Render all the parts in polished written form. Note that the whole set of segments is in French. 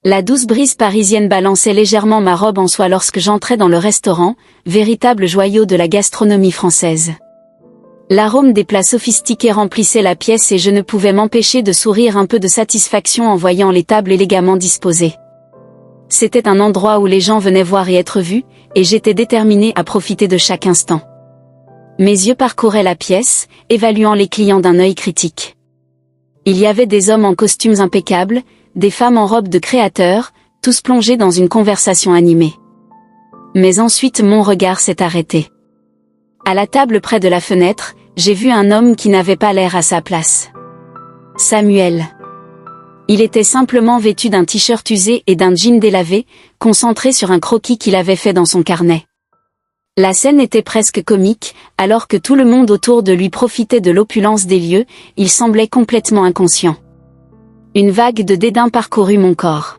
La douce brise parisienne balançait légèrement ma robe en soie lorsque j'entrais dans le restaurant, véritable joyau de la gastronomie française. L'arôme des plats sophistiqués remplissait la pièce et je ne pouvais m'empêcher de sourire un peu de satisfaction en voyant les tables élégamment disposées. C'était un endroit où les gens venaient voir et être vus, et j'étais déterminée à profiter de chaque instant. Mes yeux parcouraient la pièce, évaluant les clients d'un œil critique. Il y avait des hommes en costumes impeccables, des femmes en robes de créateurs, tous plongés dans une conversation animée. Mais ensuite mon regard s'est arrêté. À la table près de la fenêtre, j'ai vu un homme qui n'avait pas l'air à sa place. Samuel. Il était simplement vêtu d'un t-shirt usé et d'un jean délavé, concentré sur un croquis qu'il avait fait dans son carnet. La scène était presque comique, alors que tout le monde autour de lui profitait de l'opulence des lieux, il semblait complètement inconscient. Une vague de dédain parcourut mon corps.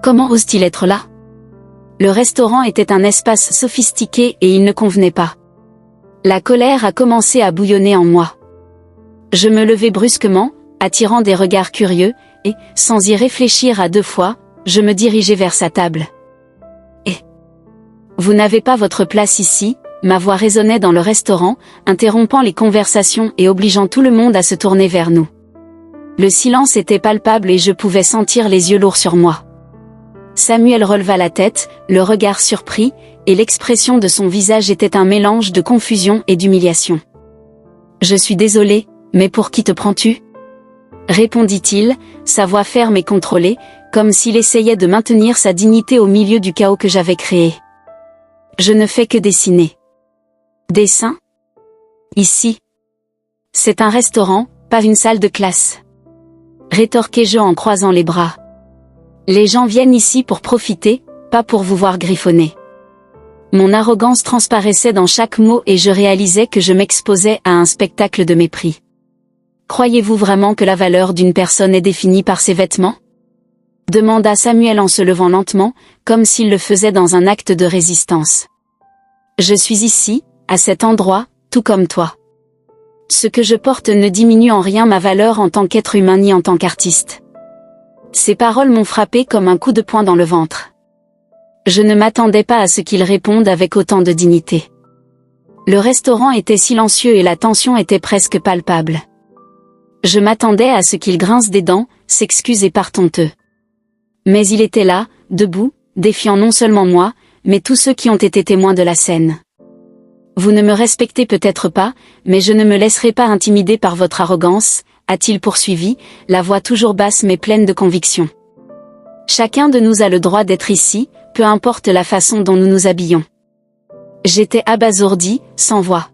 Comment ose-t-il être là? Le restaurant était un espace sophistiqué et il ne convenait pas. La colère a commencé à bouillonner en moi. Je me levai brusquement, attirant des regards curieux, et, sans y réfléchir à deux fois, je me dirigeai vers sa table. « Eh! Vous n'avez pas votre place ici ?» Ma voix résonnait dans le restaurant, interrompant les conversations et obligeant tout le monde à se tourner vers nous. Le silence était palpable et je pouvais sentir les yeux lourds sur moi. Samuel releva la tête, le regard surpris, et l'expression de son visage était un mélange de confusion et d'humiliation. « Je suis désolé, mais pour qui te prends-tu » répondit-il, sa voix ferme et contrôlée, comme s'il essayait de maintenir sa dignité au milieu du chaos que j'avais créé. « Je ne fais que dessiner. »« Dessin ? Ici ? C'est un restaurant, pas une salle de classe. » rétorquai-je en croisant les bras. « Les gens viennent ici pour profiter, pas pour vous voir griffonner. » Mon arrogance transparaissait dans chaque mot et je réalisais que je m'exposais à un spectacle de mépris. Croyez-vous vraiment que la valeur d'une personne est définie par ses vêtements ? Demanda Samuel en se levant lentement, comme s'il le faisait dans un acte de résistance. Je suis ici, à cet endroit, tout comme toi. Ce que je porte ne diminue en rien ma valeur en tant qu'être humain ni en tant qu'artiste. Ces paroles m'ont frappé comme un coup de poing dans le ventre. Je ne m'attendais pas à ce qu'il réponde avec autant de dignité. Le restaurant était silencieux et la tension était presque palpable. Je m'attendais à ce qu'il grince des dents, s'excuse et parte honteux. Mais il était là, debout, défiant non seulement moi, mais tous ceux qui ont été témoins de la scène. Vous ne me respectez peut-être pas, mais je ne me laisserai pas intimider par votre arrogance, a-t-il poursuivi, la voix toujours basse mais pleine de conviction. Chacun de nous a le droit d'être ici, peu importe la façon dont nous nous habillons. J'étais abasourdi, sans voix.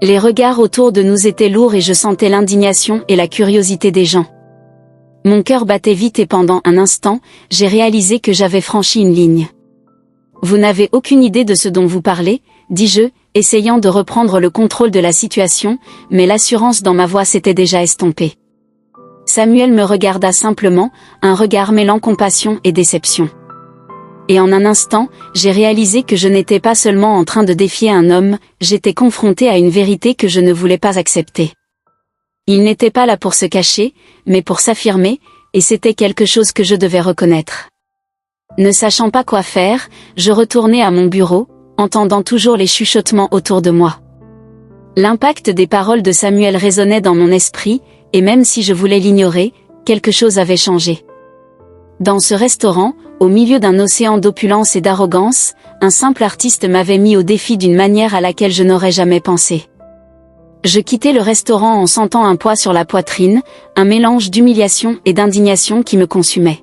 Les regards autour de nous étaient lourds et je sentais l'indignation et la curiosité des gens. Mon cœur battait vite et pendant un instant, j'ai réalisé que j'avais franchi une ligne. Vous n'avez aucune idée de ce dont vous parlez, dis-je, essayant de reprendre le contrôle de la situation, mais l'assurance dans ma voix s'était déjà estompée. Samuel me regarda simplement, un regard mêlant compassion et déception. Et en un instant, j'ai réalisé que je n'étais pas seulement en train de défier un homme, j'étais confrontée à une vérité que je ne voulais pas accepter. Il n'était pas là pour se cacher, mais pour s'affirmer, et c'était quelque chose que je devais reconnaître. Ne sachant pas quoi faire, je retournai à mon bureau, entendant toujours les chuchotements autour de moi. L'impact des paroles de Samuel résonnait dans mon esprit, et même si je voulais l'ignorer, quelque chose avait changé. Dans ce restaurant, au milieu d'un océan d'opulence et d'arrogance, un simple artiste m'avait mis au défi d'une manière à laquelle je n'aurais jamais pensé. Je quittai le restaurant en sentant un poids sur la poitrine, un mélange d'humiliation et d'indignation qui me consumait.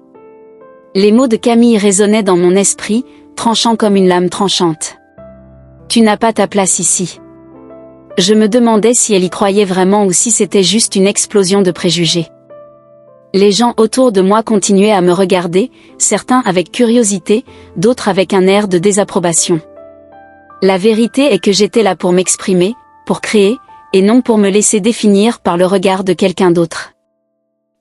Les mots de Camille résonnaient dans mon esprit, tranchant comme une lame tranchante. « Tu n'as pas ta place ici. » Je me demandais si elle y croyait vraiment ou si c'était juste une explosion de préjugés. Les gens autour de moi continuaient à me regarder, certains avec curiosité, d'autres avec un air de désapprobation. La vérité est que j'étais là pour m'exprimer, pour créer, et non pour me laisser définir par le regard de quelqu'un d'autre.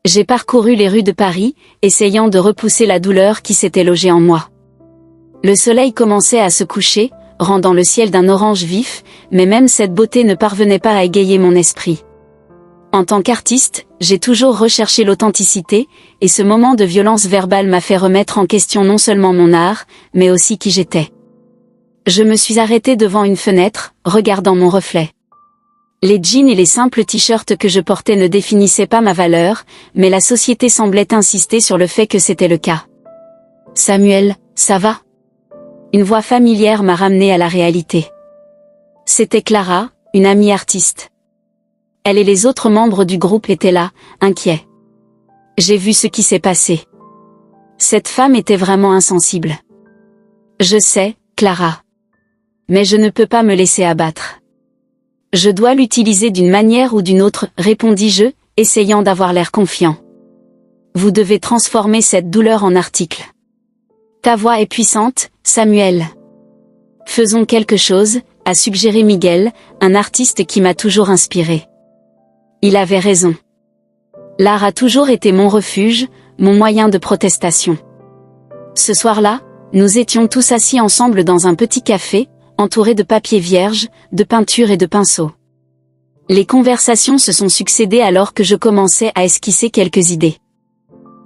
J'ai parcouru les rues de Paris, essayant de repousser la douleur qui s'était logée en moi. Le soleil commençait à se coucher, rendant le ciel d'un orange vif, mais même cette beauté ne parvenait pas à égayer mon esprit. En tant qu'artiste, j'ai toujours recherché l'authenticité, et ce moment de violence verbale m'a fait remettre en question non seulement mon art, mais aussi qui j'étais. Je me suis arrêtée devant une fenêtre, regardant mon reflet. Les jeans et les simples t-shirts que je portais ne définissaient pas ma valeur, mais la société semblait insister sur le fait que c'était le cas. « Samuel, ça va ?» Une voix familière m'a ramenée à la réalité. C'était Clara, une amie artiste. Elle et les autres membres du groupe étaient là, inquiets. J'ai vu ce qui s'est passé. Cette femme était vraiment insensible. Je sais, Clara. Mais je ne peux pas me laisser abattre. Je dois l'utiliser d'une manière ou d'une autre, répondis-je, essayant d'avoir l'air confiant. Vous devez transformer cette douleur en article. Ta voix est puissante, Samuel. Faisons quelque chose, a suggéré Miguel, un artiste qui m'a toujours inspiré. Il avait raison. L'art a toujours été mon refuge, mon moyen de protestation. Ce soir-là, nous étions tous assis ensemble dans un petit café, entourés de papier vierge, de peinture et de pinceaux. Les conversations se sont succédées alors que je commençais à esquisser quelques idées.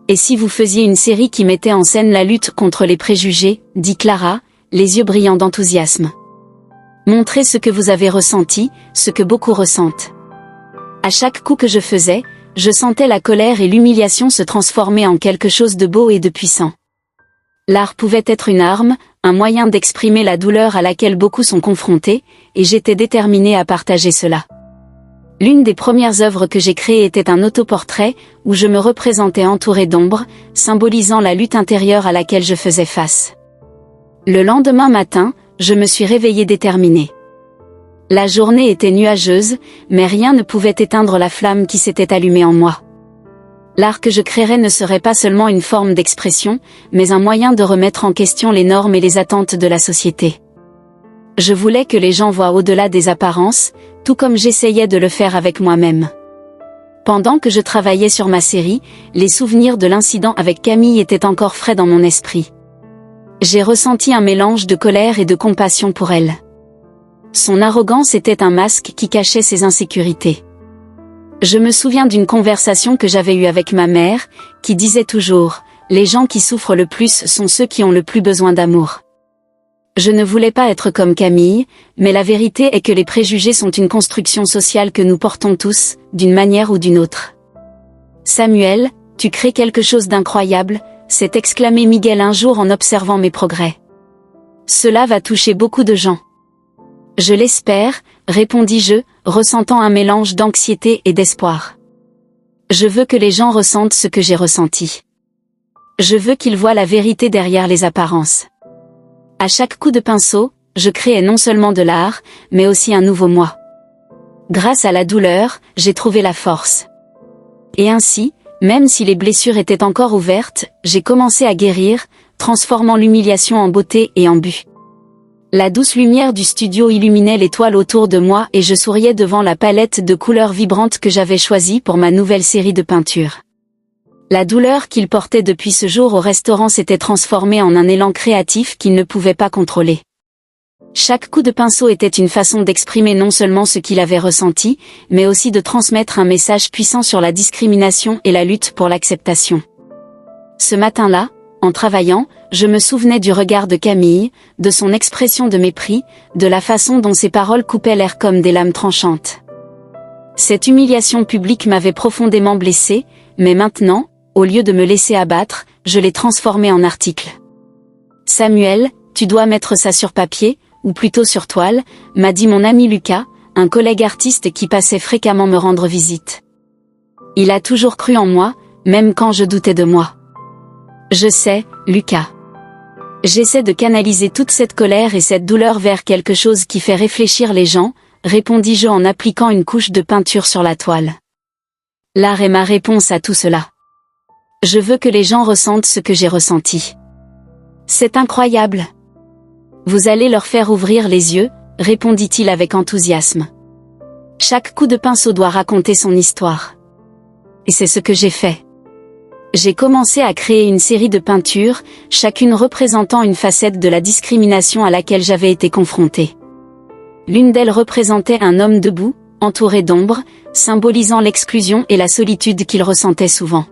Et si vous faisiez une série qui mettait en scène la lutte contre les préjugés, dit Clara, les yeux brillants d'enthousiasme. Montrez ce que vous avez ressenti, ce que beaucoup ressentent. À chaque coup que je faisais, je sentais la colère et l'humiliation se transformer en quelque chose de beau et de puissant. L'art pouvait être une arme, un moyen d'exprimer la douleur à laquelle beaucoup sont confrontés, et j'étais déterminée à partager cela. L'une des premières œuvres que j'ai créées était un autoportrait, où je me représentais entourée d'ombres, symbolisant la lutte intérieure à laquelle je faisais face. Le lendemain matin, je me suis réveillée déterminée. La journée était nuageuse, mais rien ne pouvait éteindre la flamme qui s'était allumée en moi. L'art que je créerais ne serait pas seulement une forme d'expression, mais un moyen de remettre en question les normes et les attentes de la société. Je voulais que les gens voient au-delà des apparences, tout comme j'essayais de le faire avec moi-même. Pendant que je travaillais sur ma série, les souvenirs de l'incident avec Camille étaient encore frais dans mon esprit. J'ai ressenti un mélange de colère et de compassion pour elle. Son arrogance était un masque qui cachait ses insécurités. Je me souviens d'une conversation que j'avais eue avec ma mère, qui disait toujours « Les gens qui souffrent le plus sont ceux qui ont le plus besoin d'amour ». Je ne voulais pas être comme Camille, mais la vérité est que les préjugés sont une construction sociale que nous portons tous, d'une manière ou d'une autre. « Samuel, tu crées quelque chose d'incroyable », s'est exclamé Miguel un jour en observant mes progrès. « Cela va toucher beaucoup de gens. » « Je l'espère, répondis-je, ressentant un mélange d'anxiété et d'espoir. Je veux que les gens ressentent ce que j'ai ressenti. Je veux qu'ils voient la vérité derrière les apparences. À chaque coup de pinceau, je créais non seulement de l'art, mais aussi un nouveau moi. Grâce à la douleur, j'ai trouvé la force. Et ainsi, même si les blessures étaient encore ouvertes, j'ai commencé à guérir, transformant l'humiliation en beauté et en but. La douce lumière du studio illuminait les toiles autour de moi et je souriais devant la palette de couleurs vibrantes que j'avais choisie pour ma nouvelle série de peintures. La douleur qu'il portait depuis ce jour au restaurant s'était transformée en un élan créatif qu'il ne pouvait pas contrôler. Chaque coup de pinceau était une façon d'exprimer non seulement ce qu'il avait ressenti, mais aussi de transmettre un message puissant sur la discrimination et la lutte pour l'acceptation. Ce matin-là, en travaillant, je me souvenais du regard de Camille, de son expression de mépris, de la façon dont ses paroles coupaient l'air comme des lames tranchantes. Cette humiliation publique m'avait profondément blessée, mais maintenant, au lieu de me laisser abattre, je l'ai transformée en article. « Samuel, tu dois mettre ça sur papier, ou plutôt sur toile », m'a dit mon ami Lucas, un collègue artiste qui passait fréquemment me rendre visite. Il a toujours cru en moi, même quand je doutais de moi. Je sais, Lucas. J'essaie de canaliser toute cette colère et cette douleur vers quelque chose qui fait réfléchir les gens, répondis-je en appliquant une couche de peinture sur la toile. L'art est ma réponse à tout cela. Je veux que les gens ressentent ce que j'ai ressenti. C'est incroyable. Vous allez leur faire ouvrir les yeux, répondit-il avec enthousiasme. Chaque coup de pinceau doit raconter son histoire. Et c'est ce que j'ai fait. J'ai commencé à créer une série de peintures, chacune représentant une facette de la discrimination à laquelle j'avais été confrontée. L'une d'elles représentait un homme debout, entouré d'ombre, symbolisant l'exclusion et la solitude qu'il ressentait souvent.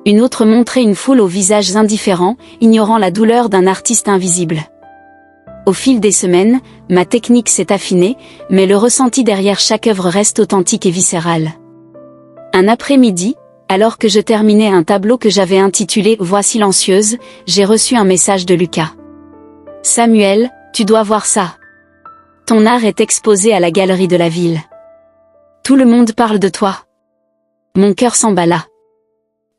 Une autre montrait une foule aux visages indifférents, ignorant la douleur d'un artiste invisible. Au fil des semaines, ma technique s'est affinée, mais le ressenti derrière chaque œuvre reste authentique et viscéral. Un après-midi, alors que je terminais un tableau que j'avais intitulé « Voix silencieuse », j'ai reçu un message de Lucas. « Samuel, tu dois voir ça. Ton art est exposé à la galerie de la ville. Tout le monde parle de toi. » Mon cœur s'emballa.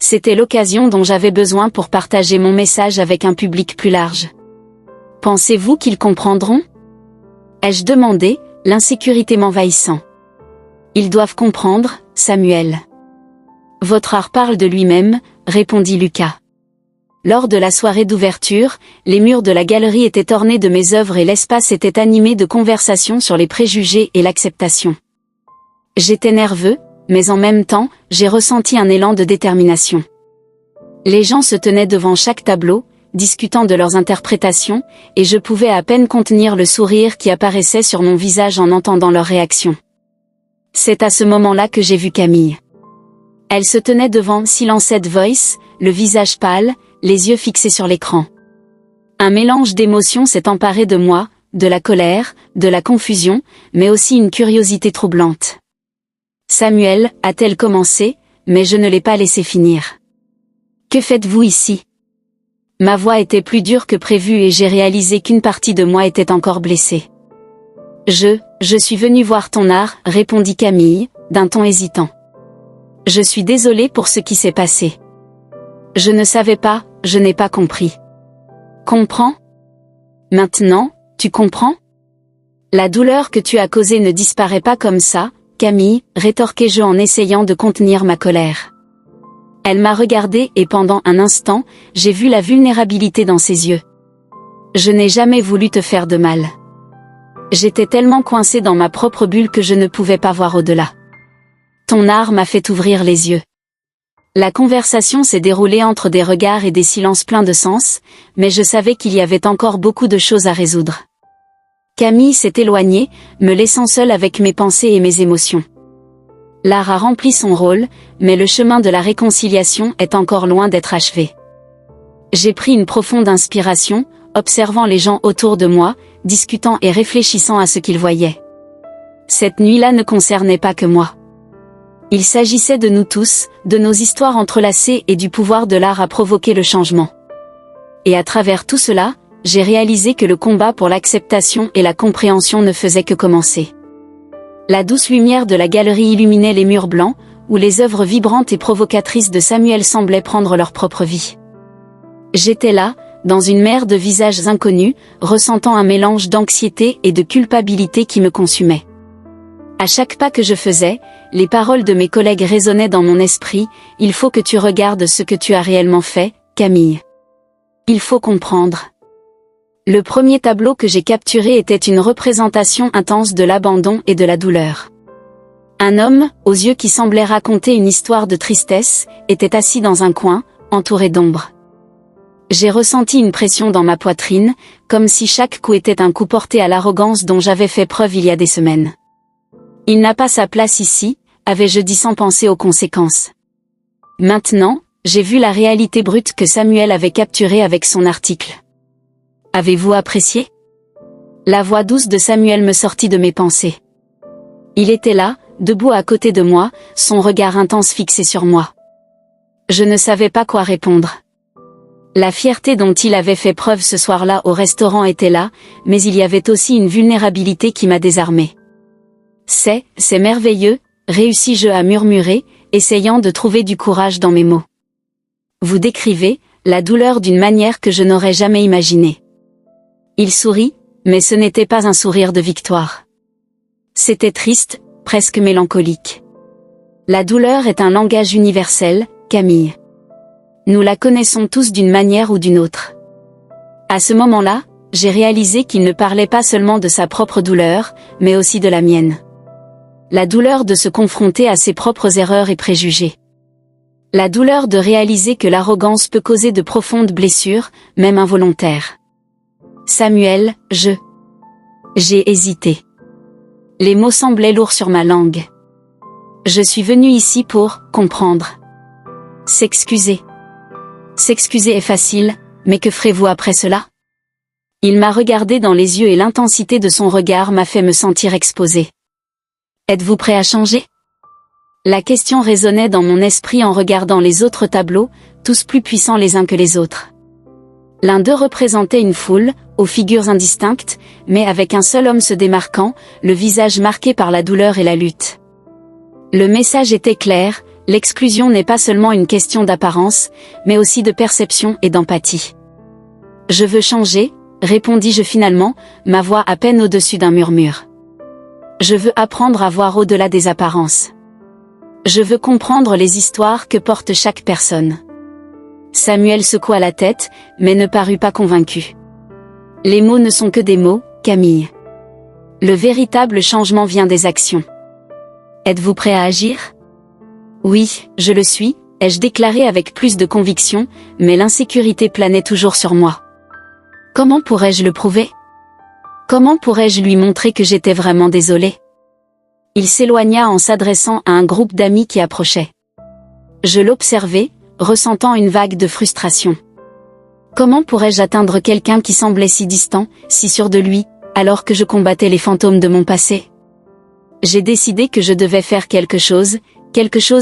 C'était l'occasion dont j'avais besoin pour partager mon message avec un public plus large. « Pensez-vous qu'ils comprendront ?» ai-je demandé, l'insécurité m'envahissant. « Ils doivent comprendre, Samuel. Votre art parle de lui-même, » répondit Lucas. Lors de la soirée d'ouverture, les murs de la galerie étaient ornés de mes œuvres et l'espace était animé de conversations sur les préjugés et l'acceptation. J'étais nerveux, mais en même temps, j'ai ressenti un élan de détermination. Les gens se tenaient devant chaque tableau, discutant de leurs interprétations, et je pouvais à peine contenir le sourire qui apparaissait sur mon visage en entendant leurs réactions. C'est à ce moment-là que j'ai vu Camille. Elle se tenait devant Silenced Voice, le visage pâle, les yeux fixés sur l'écran. Un mélange d'émotions s'est emparé de moi, de la colère, de la confusion, mais aussi une curiosité troublante. Samuel, a-t-elle commencé, mais je ne l'ai pas laissé finir. Que faites-vous ici ? Ma voix était plus dure que prévu et j'ai réalisé qu'une partie de moi était encore blessée. Je suis venue voir ton art, répondit Camille, d'un ton hésitant. Je suis désolée pour ce qui s'est passé. Je ne savais pas, je n'ai pas compris. Comprends ? Maintenant, tu comprends ? La douleur que tu as causée ne disparaît pas comme ça, Camille, rétorquai-je en essayant de contenir ma colère. Elle m'a regardé et pendant un instant, j'ai vu la vulnérabilité dans ses yeux. Je n'ai jamais voulu te faire de mal. J'étais tellement coincée dans ma propre bulle que je ne pouvais pas voir au-delà. Ton art m'a fait ouvrir les yeux. La conversation s'est déroulée entre des regards et des silences pleins de sens, mais je savais qu'il y avait encore beaucoup de choses à résoudre. Camille s'est éloignée, me laissant seule avec mes pensées et mes émotions. L'art a rempli son rôle, mais le chemin de la réconciliation est encore loin d'être achevé. J'ai pris une profonde inspiration, observant les gens autour de moi, discutant et réfléchissant à ce qu'ils voyaient. Cette nuit-là ne concernait pas que moi. Il s'agissait de nous tous, de nos histoires entrelacées et du pouvoir de l'art à provoquer le changement. Et à travers tout cela, j'ai réalisé que le combat pour l'acceptation et la compréhension ne faisait que commencer. La douce lumière de la galerie illuminait les murs blancs, où les œuvres vibrantes et provocatrices de Samuel semblaient prendre leur propre vie. J'étais là, dans une mer de visages inconnus, ressentant un mélange d'anxiété et de culpabilité qui me consumait. À chaque pas que je faisais, les paroles de mes collègues résonnaient dans mon esprit, « Il faut que tu regardes ce que tu as réellement fait, Camille. Il faut comprendre. » Le premier tableau que j'ai capturé était une représentation intense de l'abandon et de la douleur. Un homme, aux yeux qui semblaient raconter une histoire de tristesse, était assis dans un coin, entouré d'ombre. J'ai ressenti une pression dans ma poitrine, comme si chaque coup était un coup porté à l'arrogance dont j'avais fait preuve il y a des semaines. Il n'a pas sa place ici, avais-je dit sans penser aux conséquences. Maintenant, j'ai vu la réalité brute que Samuel avait capturée avec son article. Avez-vous apprécié ? La voix douce de Samuel me sortit de mes pensées. Il était là, debout à côté de moi, son regard intense fixé sur moi. Je ne savais pas quoi répondre. La fierté dont il avait fait preuve ce soir-là au restaurant était là, mais il y avait aussi une vulnérabilité qui m'a désarmée. C'est merveilleux, réussis-je à murmurer, essayant de trouver du courage dans mes mots. Vous décrivez la douleur d'une manière que je n'aurais jamais imaginée. Il sourit, mais ce n'était pas un sourire de victoire. C'était triste, presque mélancolique. La douleur est un langage universel, Camille. Nous la connaissons tous d'une manière ou d'une autre. À ce moment-là, j'ai réalisé qu'il ne parlait pas seulement de sa propre douleur, mais aussi de la mienne. La douleur de se confronter à ses propres erreurs et préjugés. La douleur de réaliser que l'arrogance peut causer de profondes blessures, même involontaires. Samuel, j'ai hésité. Les mots semblaient lourds sur ma langue. Je suis venue ici pour comprendre. S'excuser. S'excuser est facile, mais que ferez-vous après cela? Il m'a regardé dans les yeux et l'intensité de son regard m'a fait me sentir exposée. Êtes-vous prêt à changer? La question résonnait dans mon esprit en regardant les autres tableaux, tous plus puissants les uns que les autres. L'un d'eux représentait une foule, aux figures indistinctes, mais avec un seul homme se démarquant, le visage marqué par la douleur et la lutte. Le message était clair, l'exclusion n'est pas seulement une question d'apparence, mais aussi de perception et d'empathie. Je veux changer, répondis-je finalement, ma voix à peine au-dessus d'un murmure. Je veux apprendre à voir au-delà des apparences. Je veux comprendre les histoires que porte chaque personne. Samuel secoua la tête, mais ne parut pas convaincu. Les mots ne sont que des mots, Camille. Le véritable changement vient des actions. Êtes-vous prêt à agir? Oui, je le suis, ai-je déclaré avec plus de conviction, mais l'insécurité planait toujours sur moi. Comment pourrais-je le prouver? Comment pourrais-je lui montrer que j'étais vraiment désolée? Il s'éloigna en s'adressant à un groupe d'amis qui approchait. Je l'observais, ressentant une vague de frustration. Comment pourrais-je atteindre quelqu'un qui semblait si distant, si sûr de lui, alors que je combattais les fantômes de mon passé? J'ai décidé que je devais faire quelque chose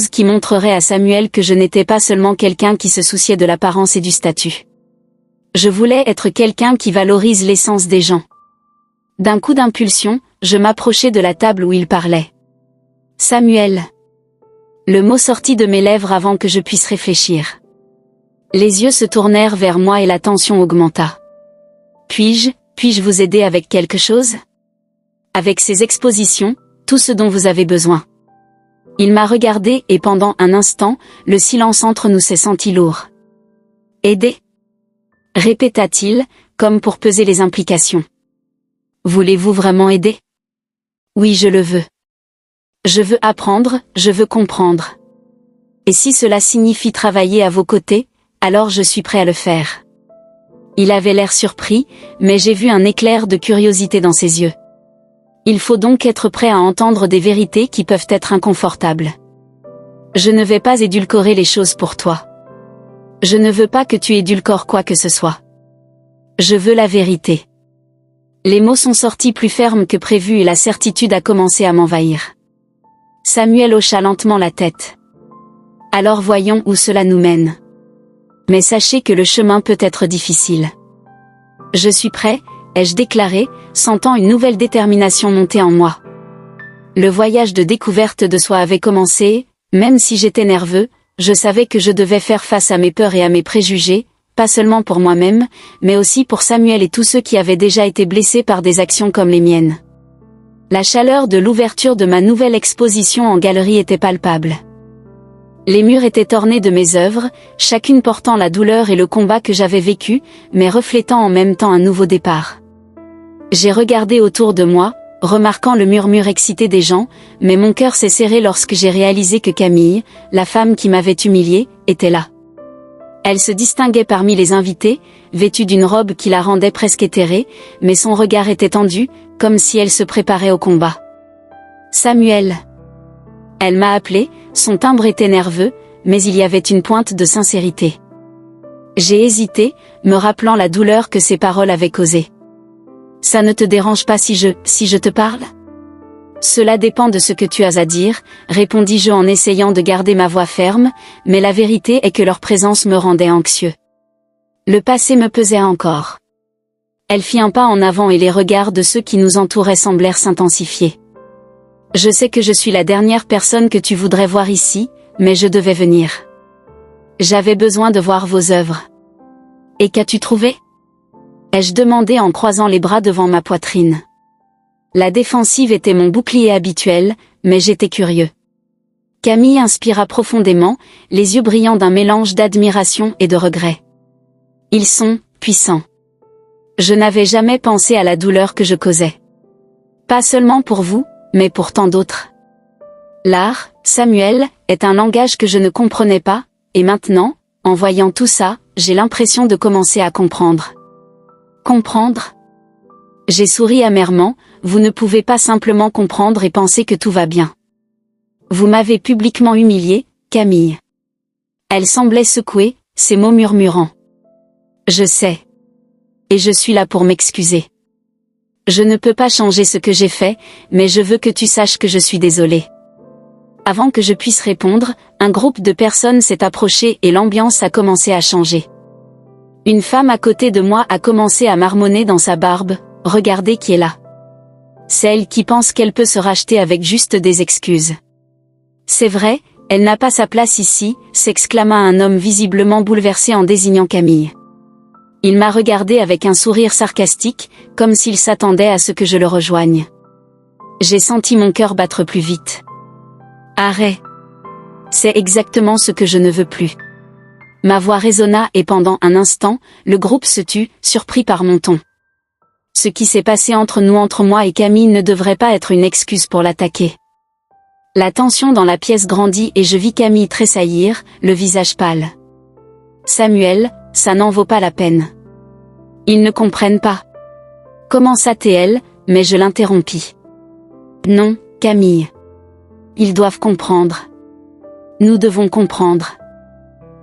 qui montrerait à Samuel que je n'étais pas seulement quelqu'un qui se souciait de l'apparence et du statut. Je voulais être quelqu'un qui valorise l'essence des gens. D'un coup d'impulsion, je m'approchai de la table où il parlait. Samuel. Le mot sortit de mes lèvres avant que je puisse réfléchir. Les yeux se tournèrent vers moi et la tension augmenta. Puis-je vous aider avec quelque chose? Avec ces expositions, tout ce dont vous avez besoin. Il m'a regardé et pendant un instant, le silence entre nous s'est senti lourd. Aider? Répéta-t-il, comme pour peser les implications. Voulez-vous vraiment aider? Oui, je le veux. Je veux apprendre, je veux comprendre. Et si cela signifie travailler à vos côtés, alors je suis prêt à le faire. Il avait l'air surpris, mais j'ai vu un éclair de curiosité dans ses yeux. Il faut donc être prêt à entendre des vérités qui peuvent être inconfortables. Je ne vais pas édulcorer les choses pour toi. Je ne veux pas que tu édulcores quoi que ce soit. Je veux la vérité. Les mots sont sortis plus fermes que prévu et la certitude a commencé à m'envahir. Samuel hocha lentement la tête. Alors voyons où cela nous mène. Mais sachez que le chemin peut être difficile. Je suis prêt, ai-je déclaré, sentant une nouvelle détermination monter en moi. Le voyage de découverte de soi avait commencé, même si j'étais nerveux, je savais que je devais faire face à mes peurs et à mes préjugés, pas seulement pour moi-même, mais aussi pour Samuel et tous ceux qui avaient déjà été blessés par des actions comme les miennes. La chaleur de l'ouverture de ma nouvelle exposition en galerie était palpable. Les murs étaient ornés de mes œuvres, chacune portant la douleur et le combat que j'avais vécu, mais reflétant en même temps un nouveau départ. J'ai regardé autour de moi, remarquant le murmure excité des gens, mais mon cœur s'est serré lorsque j'ai réalisé que Camille, la femme qui m'avait humiliée, était là. Elle se distinguait parmi les invités, vêtue d'une robe qui la rendait presque éthérée, mais son regard était tendu, comme si elle se préparait au combat. Samuel. Elle m'a appelé, son timbre était nerveux, mais il y avait une pointe de sincérité. J'ai hésité, me rappelant la douleur que ces paroles avaient causée. Ça ne te dérange pas si je te parle? Cela dépend de ce que tu as à dire, répondis-je en essayant de garder ma voix ferme, mais la vérité est que leur présence me rendait anxieux. Le passé me pesait encore. Elle fit un pas en avant et les regards de ceux qui nous entouraient semblèrent s'intensifier. Je sais que je suis la dernière personne que tu voudrais voir ici, mais je devais venir. J'avais besoin de voir vos œuvres. Et qu'as-tu trouvé? Ai-je demandé en croisant les bras devant ma poitrine. La défensive était mon bouclier habituel, mais j'étais curieux. Camille inspira profondément, les yeux brillants d'un mélange d'admiration et de regret. Ils sont puissants. Je n'avais jamais pensé à la douleur que je causais. Pas seulement pour vous, mais pour tant d'autres. L'art, Samuel, est un langage que je ne comprenais pas, et maintenant, en voyant tout ça, j'ai l'impression de commencer à comprendre. Comprendre? J'ai souri amèrement, vous ne pouvez pas simplement comprendre et penser que tout va bien. Vous m'avez publiquement humilié, Camille. Elle semblait secouée, ses mots murmurant. Je sais. Et je suis là pour m'excuser. Je ne peux pas changer ce que j'ai fait, mais je veux que tu saches que je suis désolée. Avant que je puisse répondre, un groupe de personnes s'est approché et l'ambiance a commencé à changer. Une femme à côté de moi a commencé à marmonner dans sa barbe, « Regardez qui est là. » C'est elle qui pense qu'elle peut se racheter avec juste des excuses. C'est vrai, elle n'a pas sa place ici, s'exclama un homme visiblement bouleversé en désignant Camille. Il m'a regardé avec un sourire sarcastique, comme s'il s'attendait à ce que je le rejoigne. J'ai senti mon cœur battre plus vite. Arrête. C'est exactement ce que je ne veux plus. Ma voix résonna et pendant un instant, le groupe se tut, surpris par mon ton. Ce qui s'est passé entre moi et Camille ne devrait pas être une excuse pour l'attaquer. La tension dans la pièce grandit et je vis Camille tressaillir, le visage pâle. Samuel, ça n'en vaut pas la peine. Ils ne comprennent pas. Commença-t-elle, mais je l'interrompis. Non, Camille. Ils doivent comprendre. Nous devons comprendre.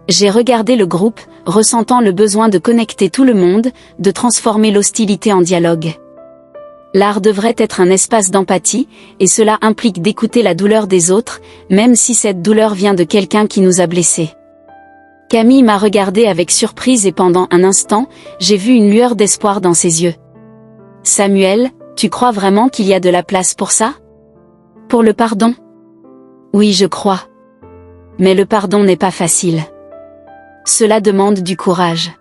J'ai regardé le groupe, ressentant le besoin de connecter tout le monde, de transformer l'hostilité en dialogue. L'art devrait être un espace d'empathie, et cela implique d'écouter la douleur des autres, même si cette douleur vient de quelqu'un qui nous a blessés. Camille m'a regardé avec surprise et pendant un instant, j'ai vu une lueur d'espoir dans ses yeux. Samuel, tu crois vraiment qu'il y a de la place pour ça? Pour le pardon? Oui, je crois. Mais le pardon n'est pas facile. Cela demande du courage.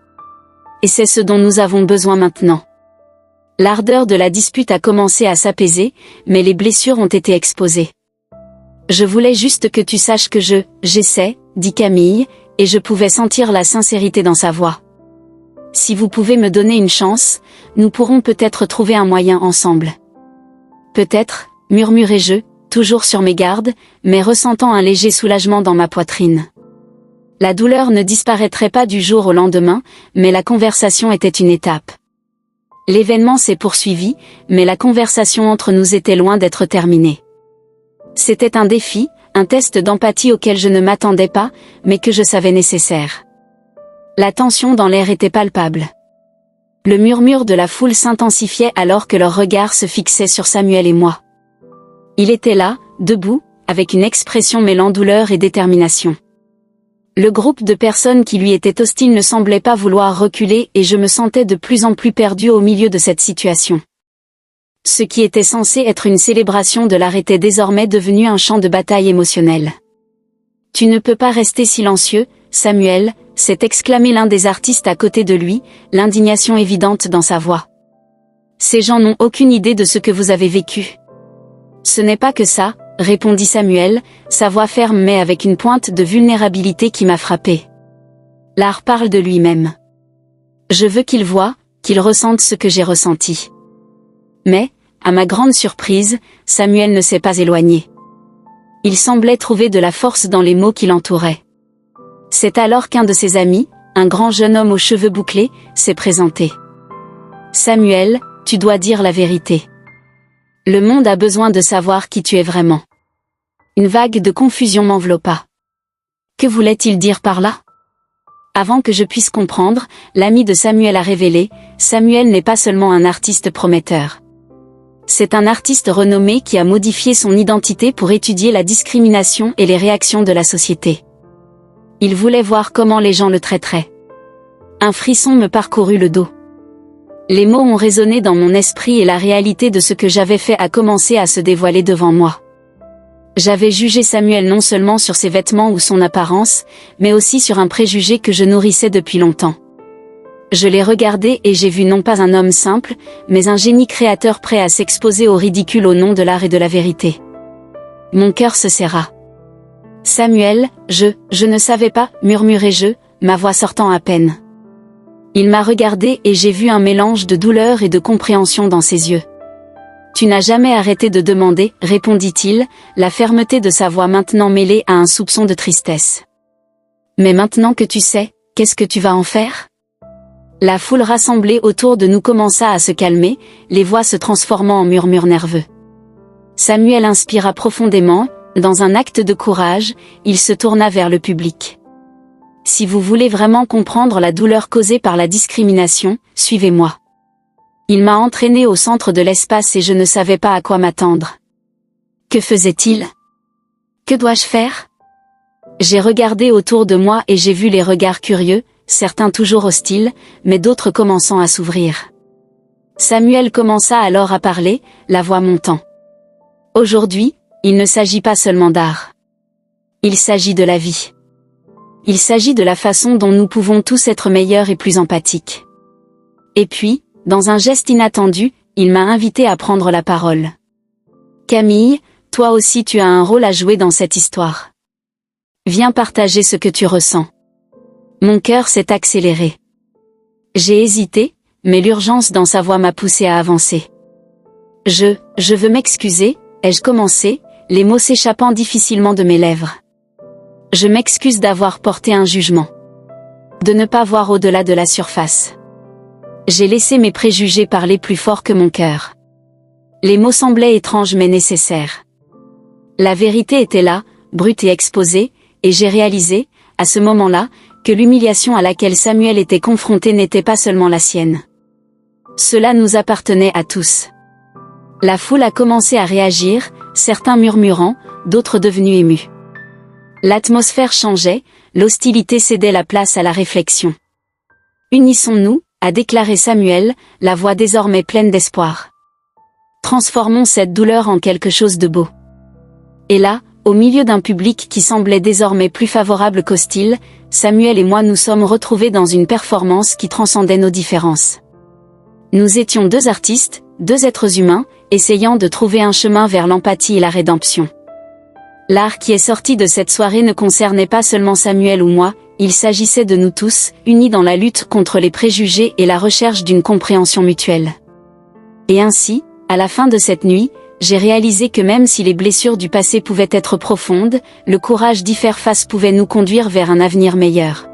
Et c'est ce dont nous avons besoin maintenant. L'ardeur de la dispute a commencé à s'apaiser, mais les blessures ont été exposées. Je voulais juste que tu saches que j'essaie, dit Camille, et je pouvais sentir la sincérité dans sa voix. Si vous pouvez me donner une chance, nous pourrons peut-être trouver un moyen ensemble. Peut-être, murmurai-je, toujours sur mes gardes, mais ressentant un léger soulagement dans ma poitrine. La douleur ne disparaîtrait pas du jour au lendemain, mais la conversation était une étape. L'événement s'est poursuivi, mais la conversation entre nous était loin d'être terminée. C'était un défi, un test d'empathie auquel je ne m'attendais pas, mais que je savais nécessaire. La tension dans l'air était palpable. Le murmure de la foule s'intensifiait alors que leurs regards se fixaient sur Samuel et moi. Il était là, debout, avec une expression mêlant douleur et détermination. Le groupe de personnes qui lui étaient hostiles ne semblait pas vouloir reculer et je me sentais de plus en plus perdu au milieu de cette situation. Ce qui était censé être une célébration de l'art était désormais devenu un champ de bataille émotionnel. « Tu ne peux pas rester silencieux, Samuel », s'est exclamé l'un des artistes à côté de lui, l'indignation évidente dans sa voix. « Ces gens n'ont aucune idée de ce que vous avez vécu. »« Ce n'est pas que ça, » répondit Samuel, sa voix ferme mais avec une pointe de vulnérabilité qui m'a frappé. L'art parle de lui-même. Je veux qu'il voie, qu'il ressente ce que j'ai ressenti. Mais, à ma grande surprise, Samuel ne s'est pas éloigné. Il semblait trouver de la force dans les mots qui l'entouraient. C'est alors qu'un de ses amis, un grand jeune homme aux cheveux bouclés, s'est présenté. « Samuel, tu dois dire la vérité. Le monde a besoin de savoir qui tu es vraiment. » Une vague de confusion m'enveloppa. Que voulait-il dire par là? Avant que je puisse comprendre, l'ami de Samuel a révélé, Samuel n'est pas seulement un artiste prometteur. C'est un artiste renommé qui a modifié son identité pour étudier la discrimination et les réactions de la société. Il voulait voir comment les gens le traiteraient. Un frisson me parcourut le dos. Les mots ont résonné dans mon esprit et la réalité de ce que j'avais fait a commencé à se dévoiler devant moi. J'avais jugé Samuel non seulement sur ses vêtements ou son apparence, mais aussi sur un préjugé que je nourrissais depuis longtemps. Je l'ai regardé et j'ai vu non pas un homme simple, mais un génie créateur prêt à s'exposer au ridicule au nom de l'art et de la vérité. Mon cœur se serra. « Samuel, je ne savais pas, murmurai-je, ma voix sortant à peine. » Il m'a regardé et j'ai vu un mélange de douleur et de compréhension dans ses yeux. « Tu n'as jamais arrêté de demander, » répondit-il, la fermeté de sa voix maintenant mêlée à un soupçon de tristesse. « Mais maintenant que tu sais, qu'est-ce que tu vas en faire ?» La foule rassemblée autour de nous commença à se calmer, les voix se transformant en murmures nerveux. Samuel inspira profondément, dans un acte de courage, il se tourna vers le public. Si vous voulez vraiment comprendre la douleur causée par la discrimination, suivez-moi. Il m'a entraîné au centre de l'espace et je ne savais pas à quoi m'attendre. Que faisait-il? Que dois-je faire? J'ai regardé autour de moi et j'ai vu les regards curieux, certains toujours hostiles, mais d'autres commençant à s'ouvrir. Samuel commença alors à parler, la voix montant. Aujourd'hui, il ne s'agit pas seulement d'art. Il s'agit de la vie. Il s'agit de la façon dont nous pouvons tous être meilleurs et plus empathiques. Et puis, dans un geste inattendu, il m'a invité à prendre la parole. Camille, toi aussi tu as un rôle à jouer dans cette histoire. Viens partager ce que tu ressens. Mon cœur s'est accéléré. J'ai hésité, mais l'urgence dans sa voix m'a poussé à avancer. Je veux m'excuser, ai-je commencé, les mots s'échappant difficilement de mes lèvres. Je m'excuse d'avoir porté un jugement. De ne pas voir au-delà de la surface. J'ai laissé mes préjugés parler plus fort que mon cœur. Les mots semblaient étranges mais nécessaires. La vérité était là, brute et exposée, et j'ai réalisé, à ce moment-là, que l'humiliation à laquelle Samuel était confronté n'était pas seulement la sienne. Cela nous appartenait à tous. La foule a commencé à réagir, certains murmurant, d'autres devenus émus. L'atmosphère changeait, l'hostilité cédait la place à la réflexion. Unissons-nous, a déclaré Samuel, la voix désormais pleine d'espoir. Transformons cette douleur en quelque chose de beau. Et là, au milieu d'un public qui semblait désormais plus favorable qu'hostile, Samuel et moi nous sommes retrouvés dans une performance qui transcendait nos différences. Nous étions deux artistes, deux êtres humains, essayant de trouver un chemin vers l'empathie et la rédemption. L'art qui est sorti de cette soirée ne concernait pas seulement Samuel ou moi, il s'agissait de nous tous, unis dans la lutte contre les préjugés et la recherche d'une compréhension mutuelle. Et ainsi, à la fin de cette nuit, j'ai réalisé que même si les blessures du passé pouvaient être profondes, le courage d'y faire face pouvait nous conduire vers un avenir meilleur.